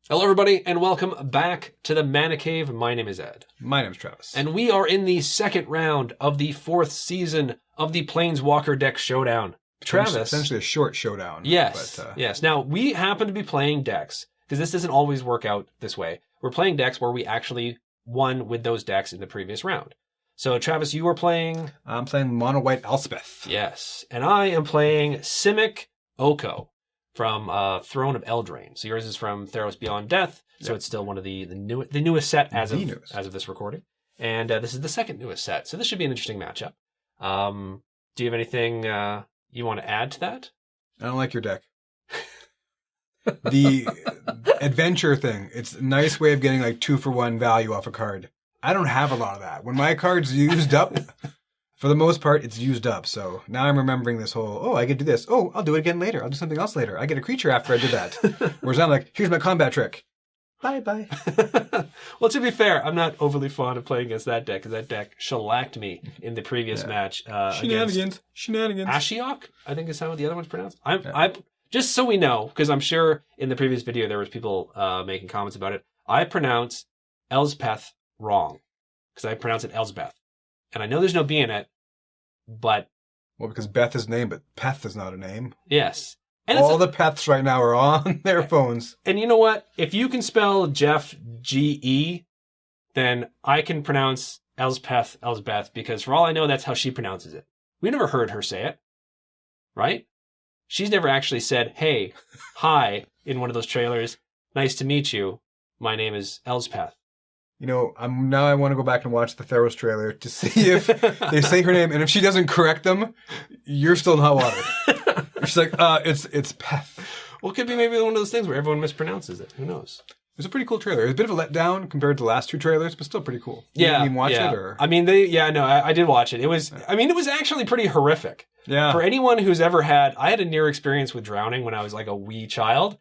Hello, everybody, and welcome back to the Mana Cave. My name is Ed. My name's Travis. And we are in the second round of the fourth season of the Planeswalker deck Showdown. Travis. Essentially a short showdown. Yes, But, yes. Now, we happen to be playing decks, because this doesn't always work out this way. We're playing decks where we actually won with those decks in the previous round. So, Travis, you are playing... I'm playing Mono White Elspeth. Yes. And I am playing Simic Oko from Throne of Eldraine. So yours is from Theros Beyond Death. So It's still one of the newest set as of this recording. And this is the second newest set. So this should be an interesting matchup. Do you have anything you want to add to that? I don't like your deck. The adventure thing. It's a nice way of getting like 2-for-1 value off a card. I don't have a lot of that. When my card's used up, for the most part, it's used up. So now I'm remembering this whole, I could do this. Oh, I'll do it again later. I'll do something else later. I get a creature after I did that. Whereas I'm like, here's my combat trick. Bye-bye. Well, to be fair, I'm not overly fond of playing against that deck, because that deck shellacked me in the previous match. Shenanigans. Ashiok, I think is how the other one's pronounced. I just so we know, because I'm sure in the previous video there was people making comments about it, I pronounce Elspeth wrong, because I pronounce it Elspeth. And I know there's no B in it, but... Well, because Beth is a name, but Peth is not a name. Yes. And all the Peths right now are on their phones. And you know what? If you can spell Jeff G-E, then I can pronounce Elspeth Elsbeth, because for all I know, that's how she pronounces it. We never heard her say it, right? She's never actually said, hey, hi, in one of those trailers. Nice to meet you. My name is Elspeth. You know, now I want to go back and watch the Theros trailer to see if they say her name, and if she doesn't correct them, you're still in hot water. She's like, it's Peth. Well, it could be maybe one of those things where everyone mispronounces it. Who knows? It was a pretty cool trailer. It was a bit of a letdown compared to the last two trailers, but still pretty cool. Yeah. You didn't even watch it? Or? I mean, I did watch it. It was actually pretty horrific. Yeah. For anyone who's ever I had a near experience with drowning when I was like a wee child.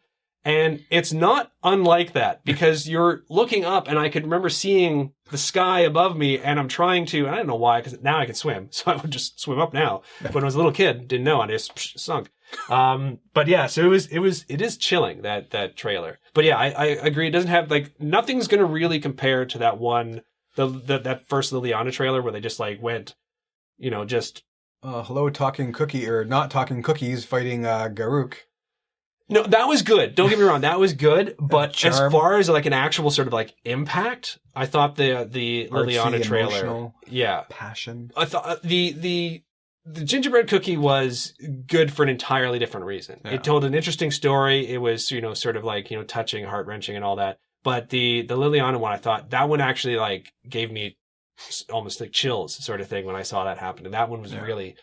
And it's not unlike that, because you're looking up, and I could remember seeing the sky above me, and I'm trying to, and I don't know why, because now I can swim, so I would just swim up now. But when I was a little kid, didn't know, and I just sunk. But yeah, so it is chilling, that trailer. But yeah, I agree. It doesn't have, like, nothing's going to really compare to that one, that first Liliana trailer where they just like went, just. Hello, talking cookie, or not talking cookies, fighting Garruk. No, that was good. Don't get me wrong, that was good. But as far as like an actual sort of like impact, I thought the Liliana trailer, passion. I thought the gingerbread cookie was good for an entirely different reason. Yeah. It told an interesting story. It was sort of like touching, heart wrenching, and all that. But the Liliana one, I thought that one actually like gave me almost like chills, sort of thing, when I saw that happen. And that one was really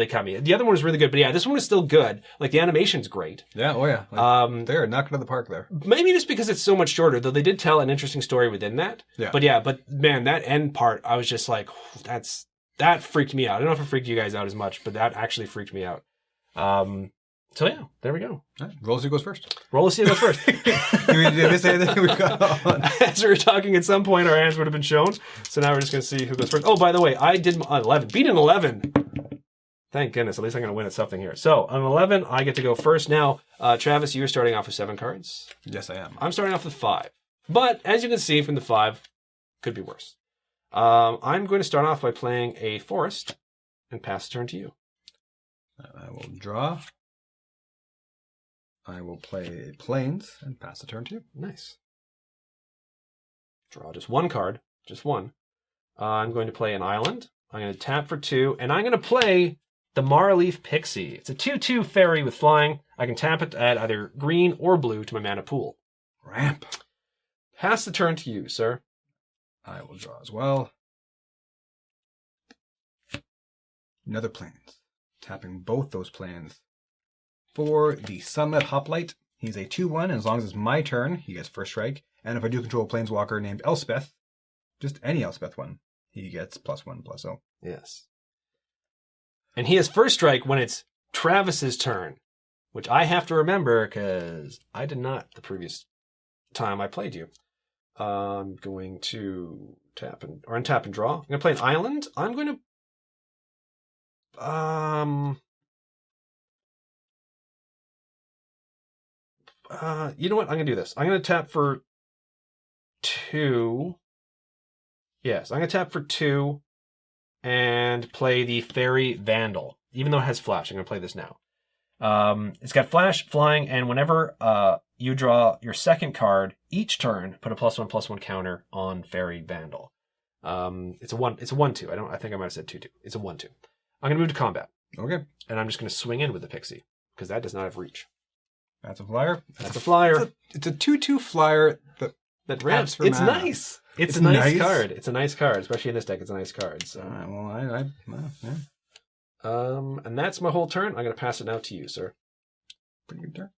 caught me. The other one was really good, but yeah, this one was still good. Like, the animation's great. Yeah, oh yeah. Like, they're knocking out the park there. Maybe just because it's so much shorter, though they did tell an interesting story within that. Yeah. But man, that end part, I was just like, that freaked me out. I don't know if it freaked you guys out as much, but that actually freaked me out. So yeah, there we go. Right, Roll to see who goes first. Roll to see who goes first. Did we miss anything we got on? As we were talking, at some point our hands would have been shown. So now we're just going to see who goes first. Oh, by the way, I did 11. Beat an 11. Thank goodness. At least I'm going to win at something here. So, on 11, I get to go first. Now, Travis, you're starting off with 7 cards. Yes, I am. I'm starting off with 5. But, as you can see from the 5, could be worse. I'm going to start off by playing a forest and pass the turn to you. I will draw. I will play plains and pass the turn to you. Nice. Draw just 1 card. Just 1. I'm going to play an island. I'm going to tap for 2. And I'm going to play the Marleaf Pixie. It's a 2/2 fairy with flying. I can tap it to add either green or blue to my mana pool. Ramp. Pass the turn to you, sir. I will draw as well. Another plains. Tapping both those plains. For the Sunlit Hoplite, he's a 2/1, and as long as it's my turn, he gets first strike. And if I do control a planeswalker named Elspeth, just any Elspeth one, he gets +1/+0. Yes. And he has first strike when it's Travis's turn, which I have to remember because I did not the previous time I played you. I'm going to untap and draw. I'm going to play an island. I'm going to You know what? I'm going to do this. I'm going to tap for 2. Yes, I'm going to tap for 2 and play the Fairy Vandal. Even though it has flash, I'm going to play this now. It's got flash, flying, and whenever you draw your second card each turn, put a +1/+1 counter on Fairy Vandal. It's a 1/2. I think I might have said 2/2. It's a 1/2. I'm going to move to combat. Okay. And I'm just going to swing in with the Pixie because that does not have reach. That's a flyer. That's a flyer. It's a 2/2 flyer that ramps for It's mana. nice. It's a nice card. It's a nice card, especially in this deck. It's a nice card. So. Yeah. And that's my whole turn. I'm going to pass it now to you, sir. Pretty good turn.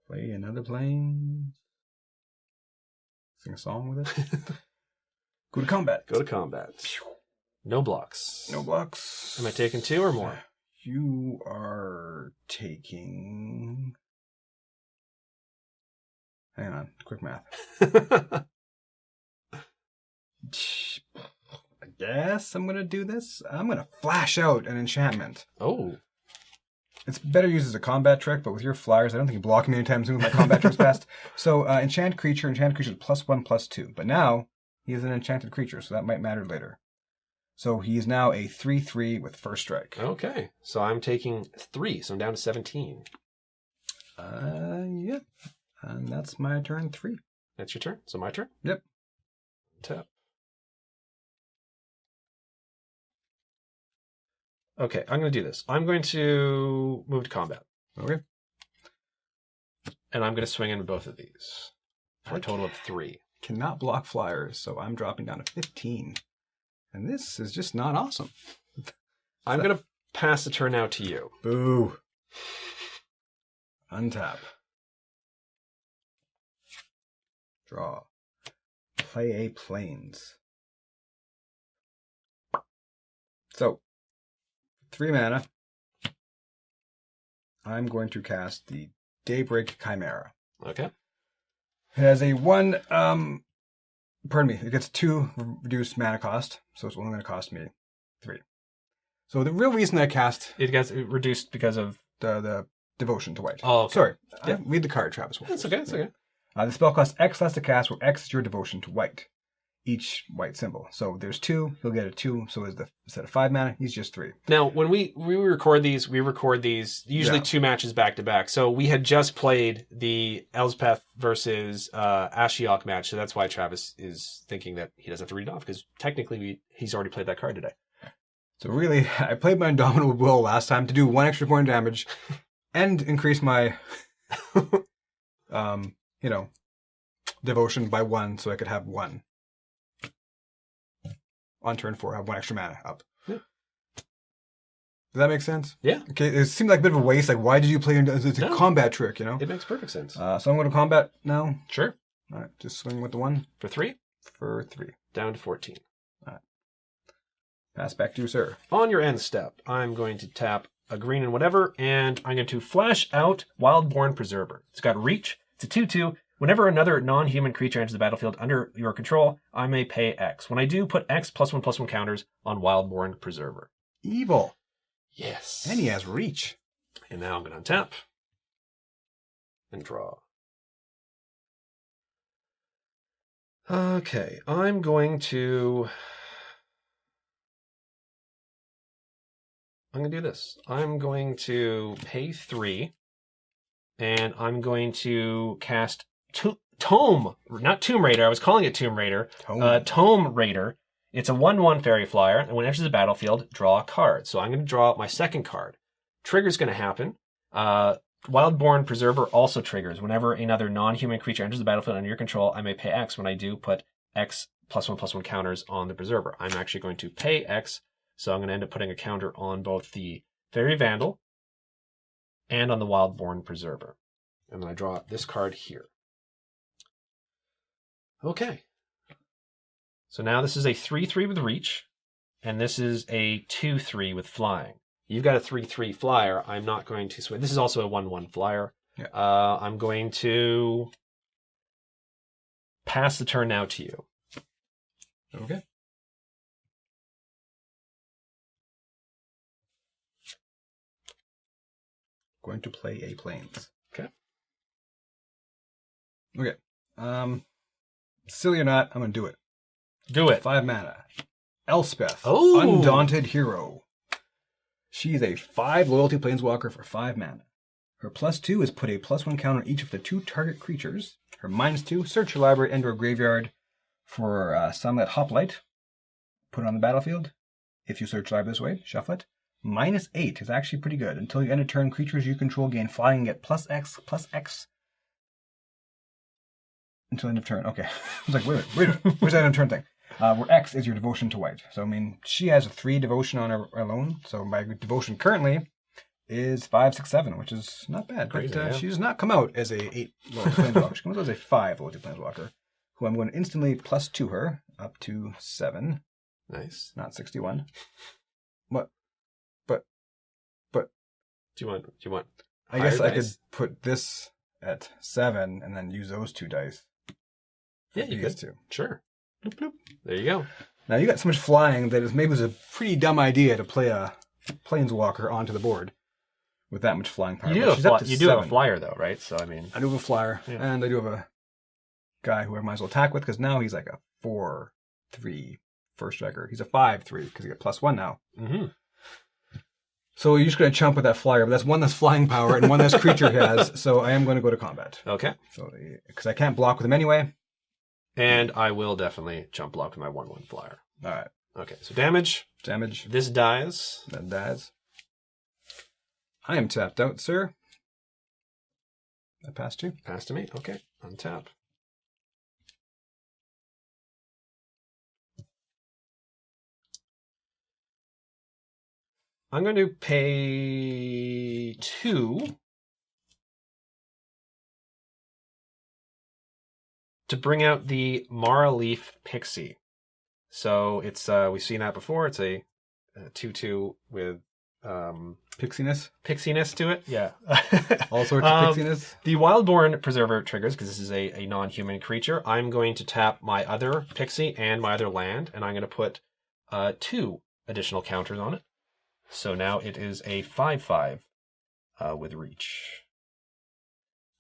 Play another plane. Sing a song with it. Go to combat. Go to combat. No blocks. No blocks. Am I taking 2 or more? You are taking... Hang on. Quick math. I guess I'm going to do this. I'm going to flash out an enchantment. Oh. It's better used as a combat trick, but with your flyers, I don't think you block me anytime soon with my combat tricks fast. So, enchant creature +1/+2. But now, he is an enchanted creature, so that might matter later. So, he is now a 3/3 with first strike. Okay. So I'm taking 3, so I'm down to 17. Yeah. And that's my turn 3. That's your turn? So my turn? Yep. Tap. Okay, I'm going to do this. I'm going to move to combat. Okay. And I'm going to swing in with both of these for a total of 3. Cannot block flyers, so I'm dropping down to 15. And this is just not awesome. I'm going to pass the turn now to you. Boo. Untap. Draw. Play a plains. So, 3 mana. I'm going to cast the Daybreak Chimera. Okay. It has a 1, pardon me, it gets 2 reduced mana cost, so it's only going to cost me 3. So the real reason I cast... It gets reduced because of... the devotion to white. Oh, okay. Sorry. Yeah. Read the card, Travis. That's okay, that's okay. The spell costs X less to cast, where X is your devotion to white. Each white symbol. So there's 2, he'll get a 2, so instead of 5 mana, he's just 3. Now, when we record these usually 2 matches back to back. So we had just played the Elspeth versus Ashiok match, so that's why Travis is thinking that he doesn't have to read it off, because technically he's already played that card today. So really, I played my Indomitable Will last time to do 1 extra point of damage and increase my, devotion by 1 so I could have 1. On turn 4, I have 1 extra mana up. Yeah. Does that make sense? Yeah. Okay, it seemed like a bit of a waste. Like, why did you play it's a combat trick, you know? It makes perfect sense. So I'm going to combat now. Sure. All right, just swing with the 1. For 3? For 3. Down to 14. All right. Pass back to you, sir. On your end step, I'm going to tap a green and whatever, and I'm going to flash out Wildborn Preserver. It's got reach. It's a 2/2. Whenever another non-human creature enters the battlefield under your control, I may pay X. When I do, put X +1/+1 counters on Wildborn Preserver. Evil. Yes. And he has reach. And now I'm going to untap and draw. Okay, I'm going to do this. I'm going to pay 3, and I'm going to cast Tome, not Tomb Raider. I was calling it Tomb Raider. Tome Raider. It's a 1/1 fairy flyer, and when it enters the battlefield, draw a card. So I'm going to draw my second card. Trigger's going to happen. Wildborn Preserver also triggers. Whenever another non-human creature enters the battlefield under your control, I may pay X. When I do, put X +1/+1 counters on the Preserver. I'm actually going to pay X, so I'm going to end up putting a counter on both the Fairy Vandal and on the Wildborn Preserver. And then I draw this card here. Okay. So now this is a 3/3 with reach, and this is a 2/3 with flying. You've got a 3/3 flyer. I'm not going to swing. This is also a 1/1 flyer. Yeah. I'm going to pass the turn now to you. Okay. going to play a Plains. Okay. Okay. Silly or not, I'm going to do it. Do it. 5 mana. Elspeth. Oh! Undaunted Hero. She's a 5 loyalty planeswalker for 5 mana. Her +2 is put a +1 counter on each of the 2 target creatures. Her -2, search your library and or graveyard for Sunlit Hoplite. Put it on the battlefield. If you search library this way, shuffle it. -8 is actually pretty good. Until you end a turn, creatures you control gain flying and get +X until end of turn. Okay. I was like, wait a minute. Where's that end of turn thing? Where X is your devotion to white. So, I mean, she has a 3 devotion on her alone. So, my devotion currently is 5, 6, 7, which is not bad. Crazy, But yeah. she does not come out as a 8 loyalty planeswalker. She comes out as a 5 loyalty planeswalker, who I'm going to instantly +2 her up to 7, Nice. not 61. What? Do you want? I guess higher I could dice? put this at 7 and then use those 2 dice. Yeah, you these could. 2. Sure. Bloop, bloop. There you go. Now you got so much flying that it maybe was a pretty dumb idea to play a planeswalker onto the board with that much flying power. You do, But she's up to you do have a 7. flyer, though, right? So, I mean... I do have a flyer, Yeah. and I do have a guy who I might as well attack with, because now he's like a 4/3 first striker. He's a 5/3, because he got +1 now. Mm-hmm. So you're just going to chump with that flyer, but that's one that's flying power and one that's creature has, so I am going to go to combat. Okay. So because I can't block with him anyway. And I will definitely jump block with my 1/1 flyer. All right. Okay, so damage. Damage. This dies. That dies. I am tapped out, sir. I passed you. Pass to me. Okay, untap. I'm going to pay 2 to bring out the Mara Leaf Pixie. So it's we've seen that before. It's a 2/2 with Pixiness. pixiness to it. Yeah. All sorts of pixiness. The Wildborn Preserver triggers, because this is a non-human creature. I'm going to tap my other pixie and my other land, and I'm going to put 2 additional counters on it. So now it is a 5/5 with reach.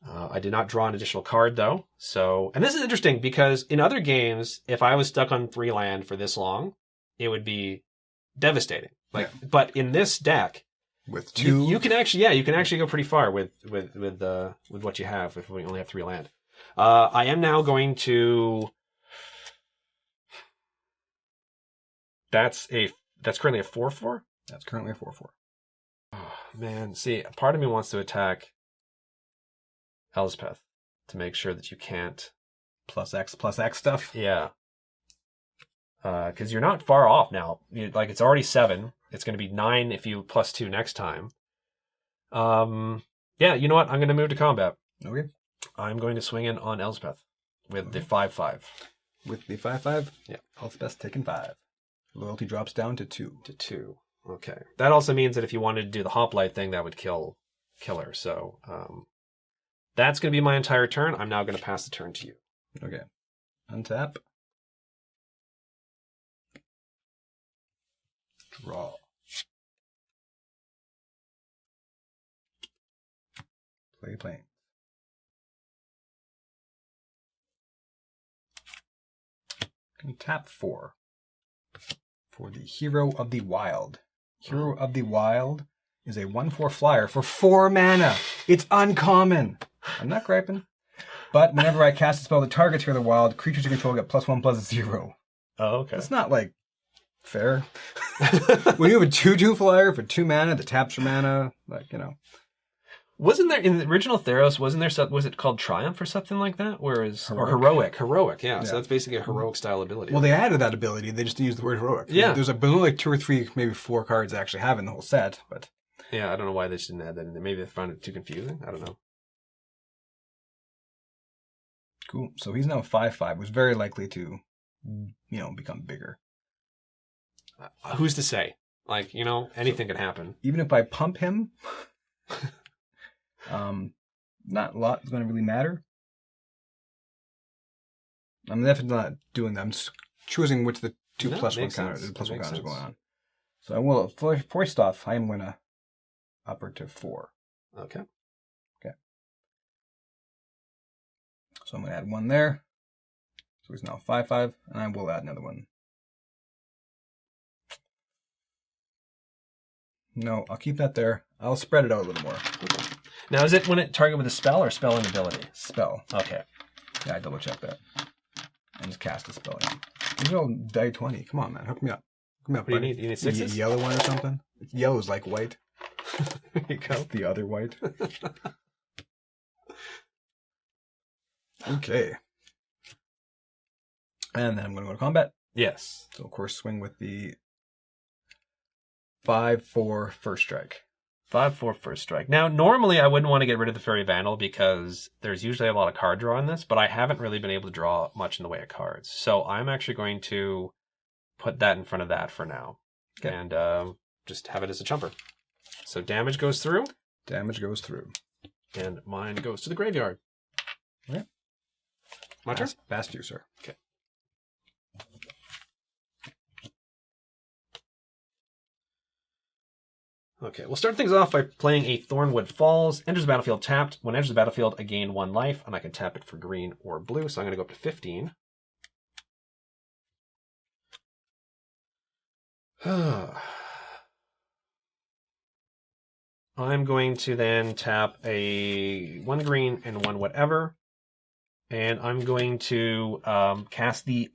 I did not draw an additional card, though. So, and this is interesting, because in other games, if I was stuck on 3 land for this long, it would be devastating. But in this deck, With 2. you can actually go pretty far with what you have if we only have 3 land. I am now going to. That's currently a 4/4. That's currently a 4/4. Oh, man, see, part of me wants to attack Elspeth to make sure that you can't. +X stuff. Yeah. Because you're not far off now. Like, it's already 7. It's going to be 9 if you +2 next time. Yeah, you know what? I'm going to move to combat. Okay. I'm going to swing in on Elspeth with the 5/5. With the 5/5. Yeah. Elspeth's taking 5. Loyalty drops down to 2. To 2. Okay. That also means that if you wanted to do the hoplite thing, that would kill her. So that's going to be my entire turn. I'm now going to pass the turn to you. Okay. Untap. Draw. Play plane. Can tap 4 for the Hero of the Wild. Hero of the Wild is a 1/4 flyer for 4 mana. It's uncommon. I'm not griping. But whenever I cast a spell that targets Hero of the Wild, creatures you control get +1/+0. Oh, okay. That's not, like, fair. When you have a 2/2 flyer for 2 mana that taps your mana, like, you know. Wasn't there, in the original Theros, was it called Triumph or something like that? Heroic, yeah. So that's basically a heroic style ability. Well, they added that ability. They just didn't use the word heroic. Yeah. There's only like 2 or 3, maybe 4 cards that actually have in the whole set, but. Yeah, I don't know why they just didn't add that in there. Maybe they found it too confusing. I don't know. Cool. So he's now 5/5, was very likely to, become bigger. Who's to say? Like, anything can happen. Even if I pump him, not a lot is going to really matter. I'm definitely not doing that. I'm just choosing which the 2 No, +1 makes counters, sense. the +1 Makes counters are sense. going on. So I will, first off, I am going to up her to 4. Okay. So I'm going to add 1 there. So he's now 5/5, and I will add another one. No, I'll keep that there. I'll spread it out a little more. Okay. Now, is it when it target with a spell or spell and ability? Spell. Okay. Yeah, I double check that. And just cast a spell. Maybe I'll die 20. Come on, man. Hook me up. Hook me up. What do you need? You need 6s? Yellow one or something? Yellow's like white. There you go. It's the other white. Okay. And then I'm going to go to combat. Yes. So, of course, swing with the 5/4 first strike. 5/4 first strike. Now, normally I wouldn't want to get rid of the Fairy Vandal because there's usually a lot of card draw in this, but I haven't really been able to draw much in the way of cards. So I'm actually going to put that in front of that for now. Okay. And just have it as a chumper. So damage goes through. Damage goes through. And mine goes to the graveyard. Okay. My turn? Fast you, sir. Okay. Okay, we'll start things off by playing a Thornwood Falls. Enters the battlefield tapped. When it enters the battlefield, I gain 1 life, and I can tap it for green or blue, so I'm going to go up to 15. I'm going to then tap a 1 green and 1 whatever, and I'm going to cast the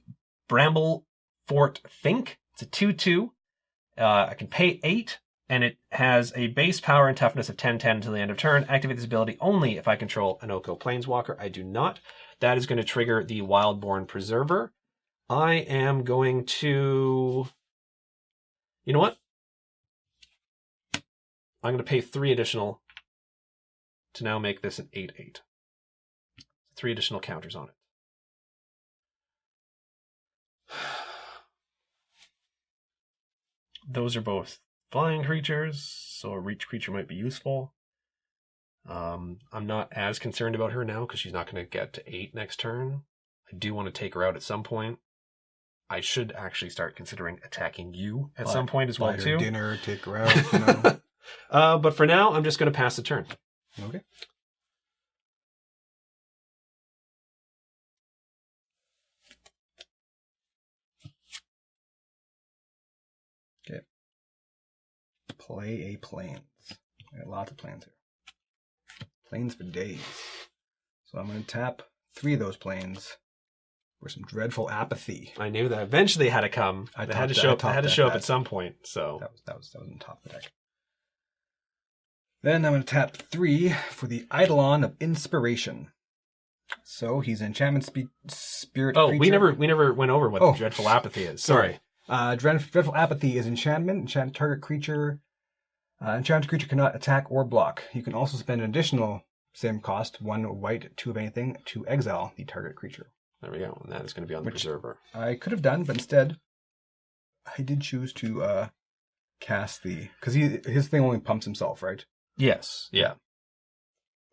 Bramble Fort Think. It's a 2/2. I can pay 8. And it has a base power and toughness of 10/10 until the end of turn. Activate this ability only if I control an Oko Planeswalker. I do not. That is going to trigger the Wildborn Preserver. I am going to... You know what? I'm going to pay 3 additional to now make this an 8/8. 3 additional counters on it. Those are both flying creatures, so a reach creature might be useful. I'm not as concerned about her now because she's not going to get to 8 next turn. I do want to take her out at some point. I should actually start considering attacking you at some point as well, buy her too. Dinner, take her out. You know. But for now, I'm just going to pass the turn. Okay. Okay. Play a plains. I got lots of plains here. Plains for days. So I'm going to tap 3 of those plains for some dreadful apathy. I knew that eventually had to come. It had to show up at some point. So that was on top of the deck. Then I'm going to tap 3 for the Eidolon of Inspiration. So he's an enchantment spirit creature. We never went over what Dreadful Apathy is. Sorry. Dreadful Apathy is enchantment. Enchant target creature. Enchanted creature cannot attack or block. You can also spend an additional same cost, 1 white, 2 of anything, to exile the target creature. There we go. And that is going to be on the Preserver. I could have done, but instead, I did choose to cast the... Because his thing only pumps himself, right? Yes. Yeah.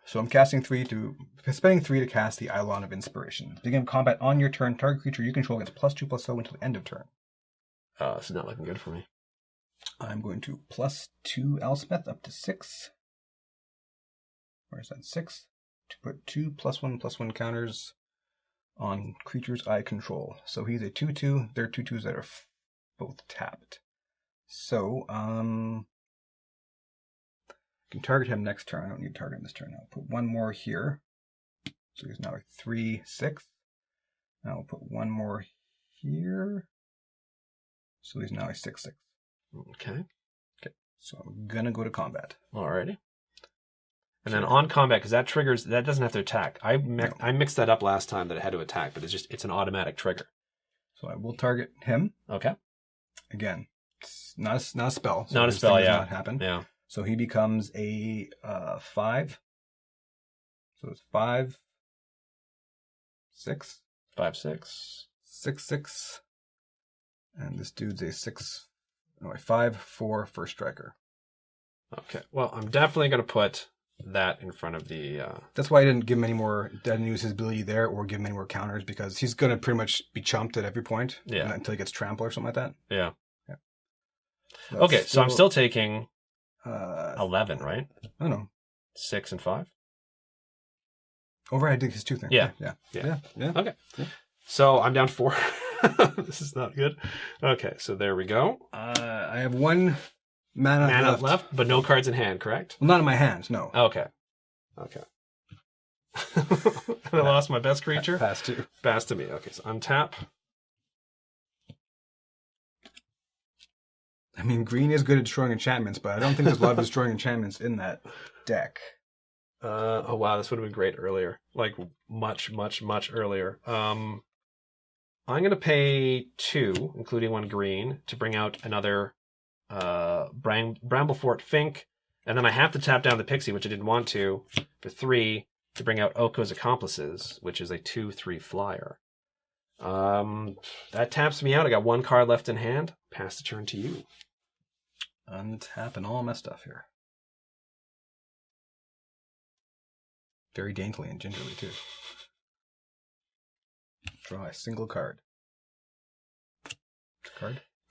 So I'm casting spending 3 to cast the Eidolon of Inspiration. Begin combat on your turn. Target creature you control gets +2/+0 until the end of turn. It's not looking good for me. I'm going to +2 Elspeth up to 6. Where's that? 6. To put 2 +1/+1 counters on creatures I control. So he's a 2/2. They're 2/2s that are both tapped. So, I can target him next turn. I don't need to target him this turn. I'll put 1 more here. So he's now a 3/6. Now I'll put 1 more here. So he's now a 6/6. Okay. So I'm gonna go to combat. Alrighty. And then on combat, because that doesn't have to attack. I mixed that up last time that it had to attack, but it's an automatic trigger. So I will target him. Okay. Again, it's not a spell. So not a spell, does yeah. not happen. Yeah. So he becomes a 5. So it's 5, 6. 5/6. 6/6. And this dude's a 5/4 first striker. Okay. Well, I'm definitely going to put that in front of the... That's why I didn't give him any more... I didn't use his ability there or give him any more counters because he's going to pretty much be chumped at every point until he gets trample or something like that. Yeah. So okay, so I'm still taking 11, right? I don't know. 6 and 5. Override his 2 thing. Yeah. Yeah. Okay. Yeah. So I'm down 4. This is not good. Okay, so there we go. I have 1 mana left, but no cards in hand, correct? Well, not in my hands, no. Okay. I lost my best creature. Pass to me. Okay, so untap. I mean, green is good at destroying enchantments, but I don't think there's a lot of destroying enchantments in that deck. Oh wow, this would have been great earlier. Like much earlier. I'm gonna pay 2, including 1 green, to bring out another Bramblefort Fink, and then I have to tap down the Pixie, which I didn't want to, for 3 to bring out Oko's Accomplices, which is a 2/3 flyer. That taps me out. I got 1 card left in hand. Pass the turn to you. Untapping all my stuff here. Very daintily and gingerly, too. Draw a single card.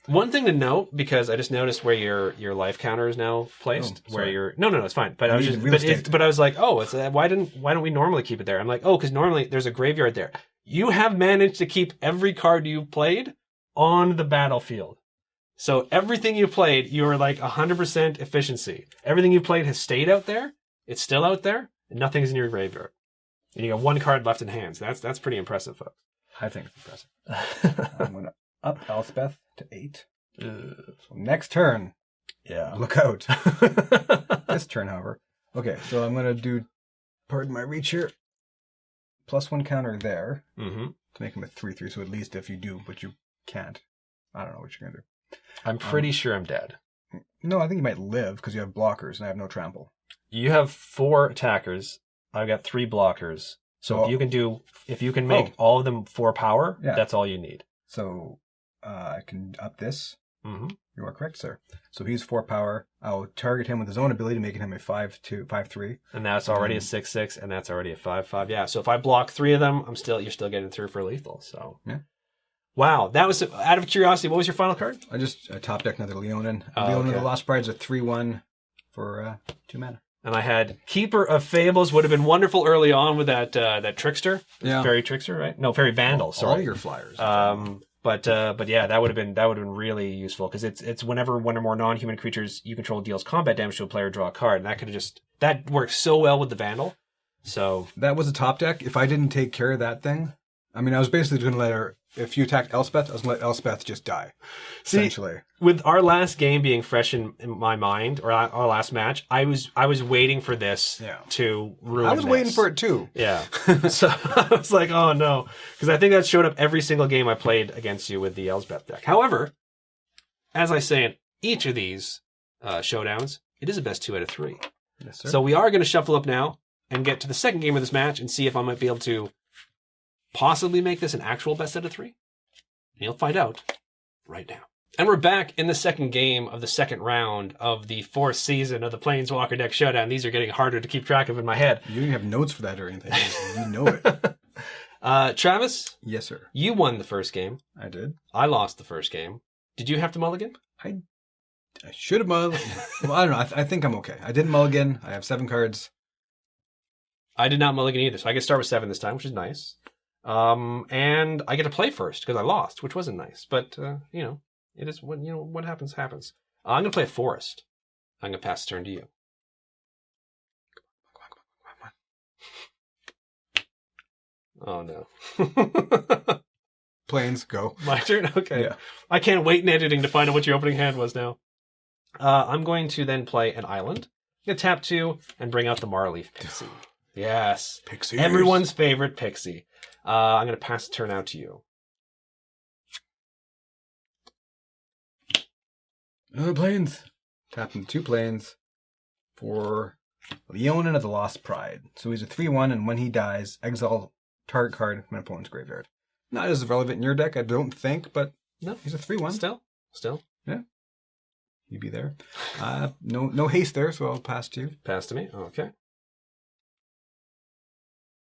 One thing to note, because I just noticed where your life counter is now placed. Where you're no, it's fine. But I was like, oh, it's why don't we normally keep it there? I'm like, oh, because normally there's a graveyard there. You have managed to keep every card you've played on the battlefield. So everything you played, you were like 100% efficiency. Everything you played has stayed out there. It's still out there, and nothing's in your graveyard. And you got 1 card left in hand. So that's pretty impressive, folks. I think it's impressive. I'm going to up Elspeth to 8. So next turn. Yeah. Look out. This turn, however. Okay, so I'm going to do, pardon my reach here, +1 counter there to make him a 3/3. So at least if you do, but you can't. I don't know what you're going to do. I'm pretty sure I'm dead. No, I think you might live because you have blockers and I have no trample. You have 4 attackers. I've got 3 blockers. So if you can make all of them 4 power, that's all you need. So I can up this. Mm-hmm. You are correct, sir. So he's 4 power. I'll target him with his own ability, making him a 5/3. And that's already a 6/6, and that's already a 5/5. Yeah. So if I block 3 of them, you're still getting through for lethal. So yeah. Wow, that was, out of curiosity, what was your final card? I just top deck another Leonin. Leonin the Lost Bride is a 3/1 for 2 mana. And I had Keeper of Fables, would have been wonderful early on with that Trickster. Yeah. Fairy Trickster, right? No, Fairy Vandal, sorry. All your flyers. But yeah, that would have been really useful, because it's whenever 1 or more non-human creatures you control deals combat damage to a player, draw a card. And that works so well with the Vandal. So that was a top deck. If I didn't take care of that thing, I mean, I was basically going to let her. If you attacked Elspeth, I was going to let Elspeth just die. Essentially, with our last game being fresh in my mind, or our last match, I was waiting for this to ruin. I was waiting for it too. Yeah. So I was like, oh no, because I think that showed up every single game I played against you with the Elspeth deck. However, as I say in each of these showdowns, it is a best 2 out of 3. Yes, sir. So we are going to shuffle up now and get to the second game of this match and see if I might be able to possibly make this an actual best out of 3. And you'll find out right now. And we're back in the second game of the second round of the 4th season of the Planeswalker deck Showdown. These are getting harder to keep track of in my head. You don't have notes for that or anything. You know it. Travis? Yes, sir. You won the first game. I did. I lost the first game. Did you have to mulligan? I should have mulligan. Well, I don't know. I think I'm okay. I didn't mulligan. I have 7 cards. I did not mulligan either, so I get to start with 7 this time, which is nice. And I get to play first because I lost, which wasn't nice. But it is what happens. I'm gonna play a forest. I'm gonna pass the turn to you. Come on. Oh no. Planes, go. My turn? Okay. Yeah. I can't wait in editing to find out what your opening hand was now. I'm going to then play an island. I'm gonna tap 2 and bring out the Marleaf Pixie. Yes. Pixie. Everyone's favorite Pixie. I'm going to pass the turn out to you. Another planes. Tapping 2 planes for Leonin of the Lost Pride. So he's a 3/1, and when he dies, exile target card from an opponent's graveyard. Not as relevant in your deck, I don't think, but no, he's a 3/1. Still. Yeah. You'd be there. No haste there, so I'll pass to you. Pass to me? Okay.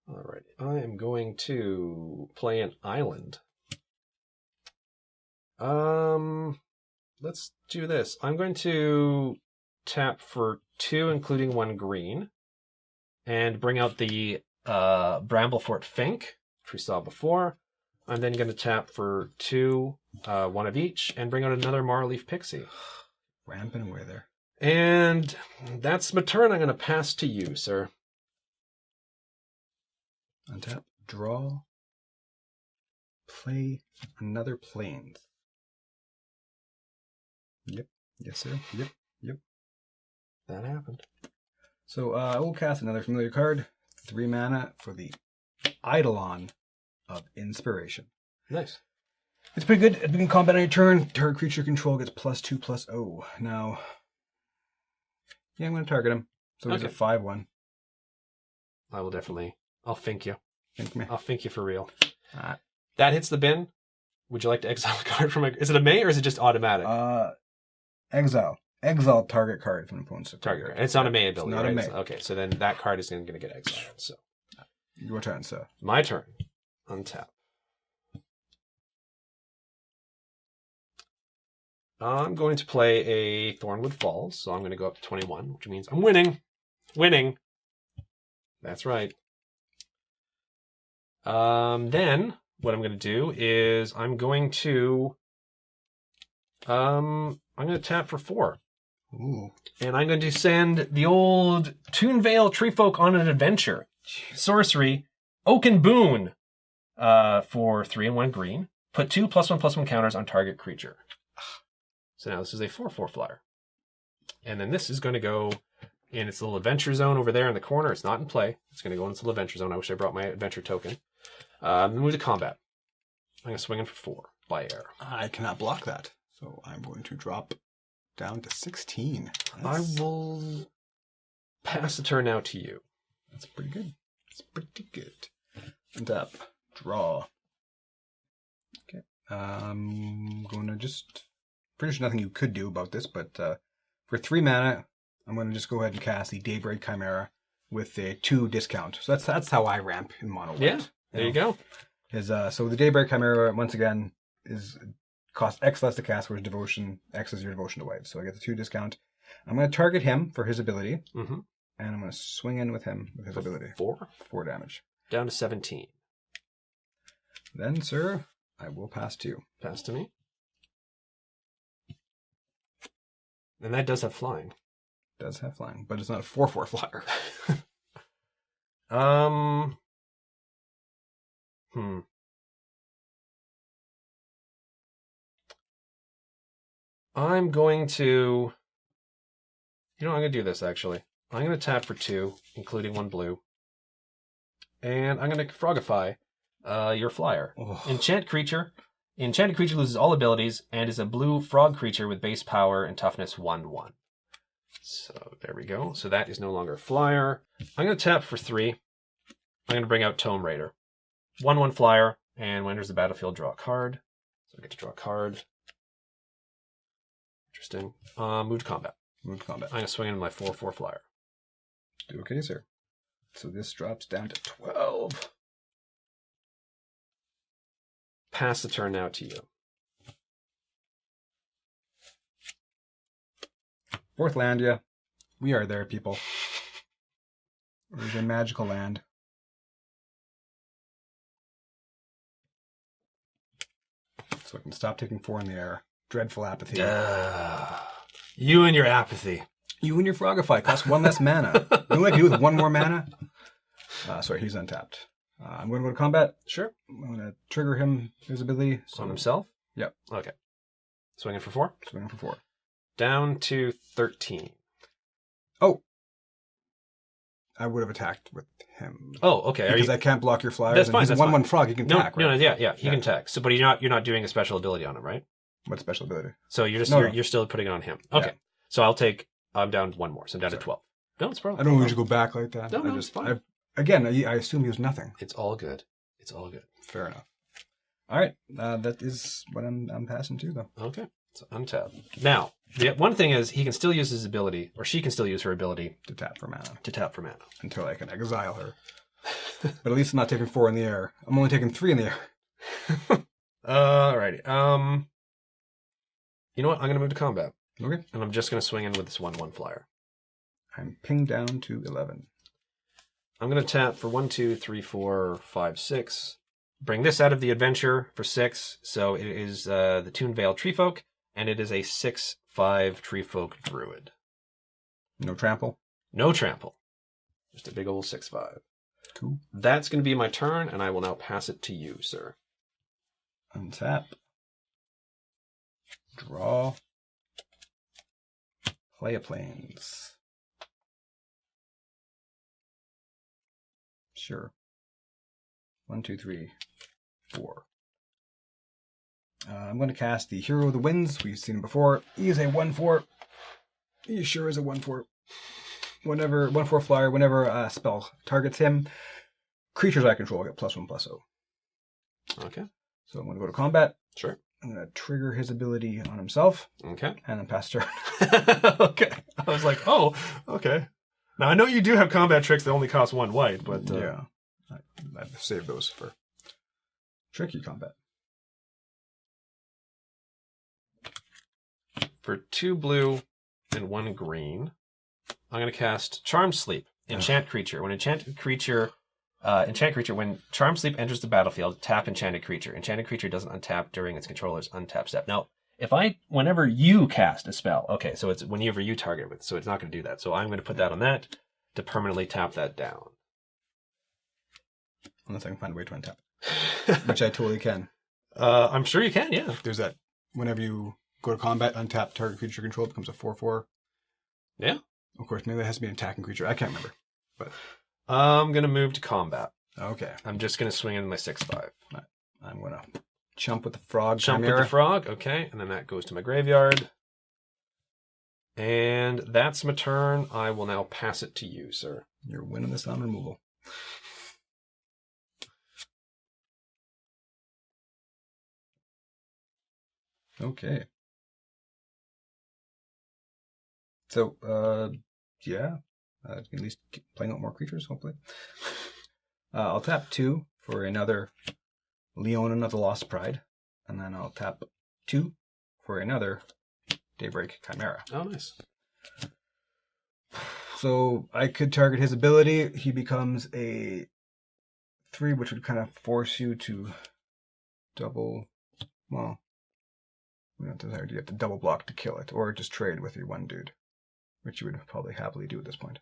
Alright, I am going to play an island. Let's do this. I'm going to tap for 2, including 1 green. and bring out the Bramblefort Fink, which we saw before. I'm then going to tap for 2, one of each, and bring out another Marleaf Pixie. Ramping away there. And that's my turn. I'm going to pass to you, sir. Untap, draw, play another Plains. Yep. Yes, sir. Yep. That happened. So I will cast another familiar card, 3 mana for the Eidolon of Inspiration. Nice. It's pretty good. At the beginning of combat on your turn, target creature control gets +2/+0. Now, yeah, I'm going to target him. So he's a 5/1. I will definitely. I'll think you. Think me. I'll think you for real. Alright. That hits the bin. Would you like to exile a card from a... Is it a May or is it just automatic? Exile. Exile target card from an opponent's Target card. It's not a May ability, It's not right? a May. So, okay, so then that card is going to get exiled. So Your turn, sir. my turn. Untap. I'm going to play a Thornwood Falls, so I'm going to go up to 21, which means I'm winning. Winning. That's right. Then what I'm going to do is I'm going to tap for 4. Ooh. And I'm going to send the old Toonvale Treefolk on an adventure. Sorcery, Oaken Boon, for 3 and 1 green. Put 2 +1/+1 counters on target creature. So now this is a 4/4 flyer. And then this is going to go in its little adventure zone over there in the corner. It's not in play. It's going to go in its little adventure zone. I wish I brought my adventure token. Move to combat. I'm going to swing in for 4 by air. I cannot block that. So I'm going to drop down to 16. I will pass the turn now to you. That's pretty good. It's pretty good. Untap. Draw. Okay. I'm going to just... Pretty sure nothing you could do about this, but for 3 mana, I'm going to just go ahead and cast the Daybreak Chimera with a 2 discount. So that's how I ramp in mono. Yeah, there you go. So the Daybreak Chimera, once again, is cost X less to cast, whereas Devotion, X is your Devotion to wipe. So I get the 2 discount. I'm going to target him for his ability, and I'm going to swing in with him with his ability. 4? 4 damage. Down to 17. Then, sir, I will pass to you. Pass to me. And that does have flying. Does have flying, but it's not a 4/4 flyer. I'm going to... I'm going to do this, actually. I'm going to tap for 2, including 1 blue. And I'm going to Frogify your flyer. Oh. Enchant creature. Enchanted creature loses all abilities and is a blue frog creature with base power and toughness 1/1. So there we go. So that is no longer a flyer. I'm going to tap for 3. I'm going to bring out Tome Raider. 1/1 flyer, and when enters the battlefield, draw a card. So I get to draw a card. Interesting. Move to combat. Move to combat. I'm going to swing in my 4/4 flyer. Do okay, sir. So this drops down to 12. Pass the turn now to you. 4th land, yeah. We are there, people. There's a magical land. So I can stop taking 4 in the air. Dreadful apathy. You and your apathy. You and your Frogify cost 1 less mana. You know what I can do with 1 more mana? Sorry, he's untapped. I'm going to go to combat. Sure. I'm going to trigger him, his ability. On himself? Yep. Okay. Swinging for 4? Swinging for 4. Down to 13. Oh! I would have attacked with him. Oh, okay. Because I can't block your flyers. That's fine. He's That's a 1/1 fine. frog. He can attack, right? No, yeah. He can attack. So, but you're not doing a special ability on him, right? What special ability? So you're just No. you're still putting it on him. Okay. Yeah. So I'm down 1 more. So I'm down to 12. No, it's probably. I don't usually go back like that. No, it's fine. I assume he was nothing. It's all good. It's all good. Fair enough. All right, that is what I'm passing to, though. Okay. So untap. Now, the one thing is he can still use his ability, or she can still use her ability To tap for mana. to tap for mana. Until I can exile her. But at least I'm not taking 4 in the air. I'm only taking 3 in the air. Alrighty. You know what? I'm going to move to combat. Okay. And I'm just going to swing in with this 1/1 flyer. I'm pinged down to 11. I'm going to tap for 1, 2, 3, 4, 5, 6. Bring this out of the adventure for 6. So it is the Toonvale Treefolk, and it is a 6/5 Treefolk Druid. No trample. No trample. Just a big old 6/5. Cool. That's going to be my turn, and I will now pass it to you, sir. Untap. Draw. Play a planes. Sure. 1, 2, 3, 4. I'm going to cast the Hero of the Winds. We've seen him before. He is a 1/4. He sure is a 1/4. Whenever 1/4 flyer, whenever a spell targets him, creatures I control get +1/+0. Okay. So I'm going to go to combat. Sure. I'm going to trigger his ability on himself. Okay. And then pass turn. Okay. I was like, oh, okay. Now, I know you do have combat tricks that only cost 1 white, but... Yeah. I've saved those for tricky combat. For 2 blue and 1 green, I'm going to cast Charm Sleep. Enchant creature. When when Charm Sleep enters the battlefield, tap enchanted creature. Enchanted creature doesn't untap during its controller's untap step. Now, whenever you cast a spell, okay, so it's whenever you target with, so it's not going to do that. So I'm going to put that on that to permanently tap that down. Unless I can find a way to untap it. Which I totally can. I'm sure you can, yeah. There's that, whenever you go to combat, untap target creature control, it becomes a 4/4. Yeah. Of course, maybe that has to be an attacking creature. I can't remember. But I'm going to move to combat. Okay. I'm just going to swing in my 6/5. I'm going to chump with the frog. Chump with the frog, okay. And then that goes to my graveyard. And that's my turn. I will now pass it to you, sir. You're winning this on removal. Okay. So, yeah. At least keep playing out more creatures, hopefully. I'll tap 2 for another Leonin of the Lost Pride. And then I'll tap 2 for another Daybreak Chimera. Oh, nice. So I could target his ability. He becomes a 3, which would kind of force you to double... Well, we don't have to double block to kill it, or just trade with your one dude, which you would probably happily do at this point.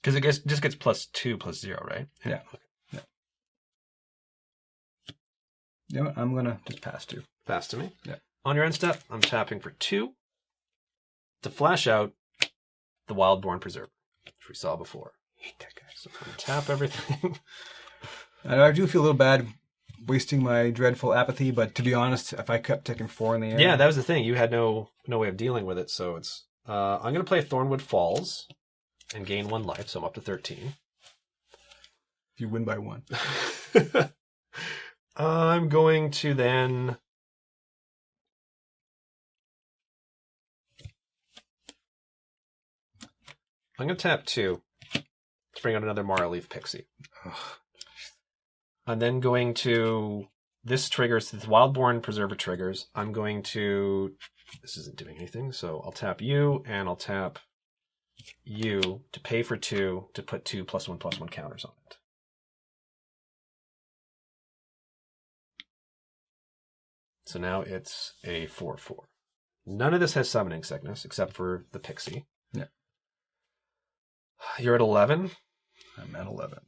Because it just gets +2/+0, right? Yeah. Yeah. You know what? I'm going to just pass 2. Pass to me? Yeah. On your end step, I'm tapping for 2 to flash out the Wildborn Preserver, which we saw before. Hate that guy. So I'm going to tap everything. I do feel a little bad wasting my dreadful apathy, but to be honest, if I kept taking 4 in the air... Yeah, that was the thing. You had no way of dealing with it, so it's... I'm going to play Thornwood Falls and gain 1 life, so I'm up to 13. If you win by 1. I'm going to then... I'm going to tap 2 to bring out another Mara Leaf Pixie. I'm then going to... This triggers, the Wildborn Preserver triggers. I'm going to... This isn't doing anything, so I'll tap you, and I'll tap you to pay for 2 to put 2 +1/+1 counters on it. So now it's a 4/4. None of this has Summoning Sickness, except for the Pixie. Yeah. You're at 11. I'm at 11.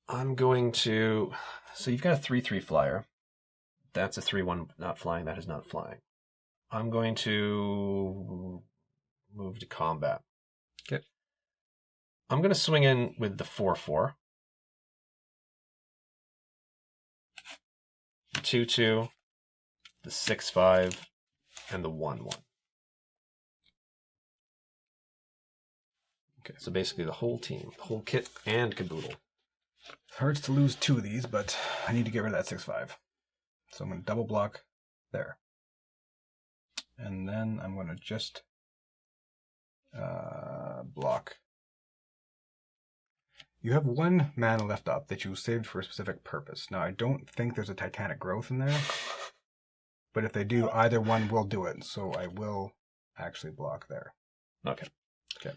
I'm going to... So you've got a 3/3 flyer. That's a 3/1 not flying. That is not flying. I'm going to move to combat. Okay. I'm going to swing in with the 4/4. 2/2, the 6/5, and the 1/1. Okay, so basically the whole team, the whole kit and caboodle. It hurts to lose 2 of these, but I need to get rid of that 6/5. So I'm going to double block there. And then I'm going to just block. You have 1 mana left up that you saved for a specific purpose. Now, I don't think there's a Titanic Growth in there. But if they do, either one will do it. So I will actually block there. Okay. Okay.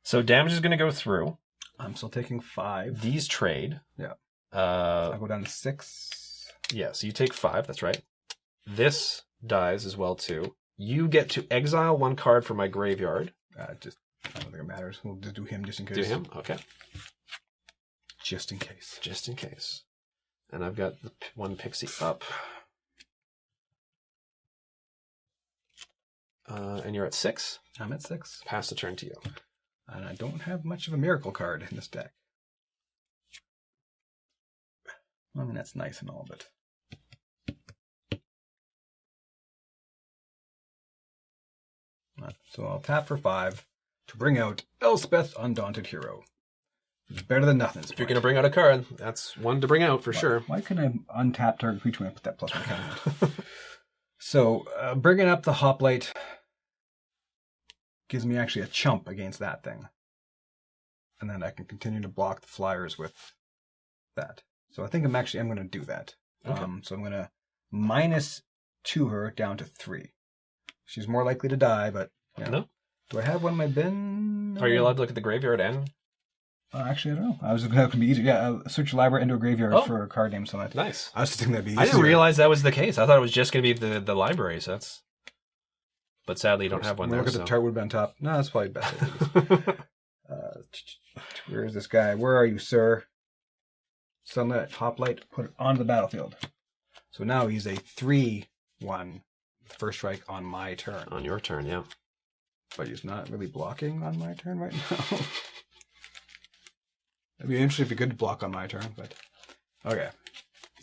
So damage is going to go through. I'm still taking 5. These trade. Yeah. I'll go down to 6. Yeah, so you take 5, that's right. This dies as well, too. You get to exile 1 card from my graveyard. I don't think it matters. We'll just do him just in case. Do him? Okay. Just in case. Just in case. And I've got the 1 pixie up. And you're at 6. I'm at 6. Pass the turn to you. And I don't have much of a miracle card in this deck. I mean, that's nice and all, but... So I'll tap for 5 to bring out Elspeth, Undaunted Hero. It's better than nothing. If you're going to bring out a card, that's one to bring out for sure. Why couldn't I untap target creature when I put that +1 counter? So bringing up the Hoplite gives me actually a chump against that thing. And then I can continue to block the flyers with that. So I think I'm going to do that. Okay. So I'm going to -2 her down to 3. She's more likely to die, but... Yeah. No. Do I have one in my bin? No. Are you allowed to look at the graveyard and... Actually, I don't know. I was going to be easier. Yeah, search your library into a graveyard for a card name. So that nice. I was thinking that'd be easier. I didn't realize that was the case. I thought it was just going to be the library, so that's... But sadly, you don't have one there. Look at the chart would be on top. No, that's probably best. Where is this guy? Where are you, sir? Sunlight, Hoplite, put it onto the battlefield. So now he's a 3/1 first strike on my turn. On your turn, yeah. But he's not really blocking on my turn right now. It'd be interesting if he could block on my turn, but... Okay.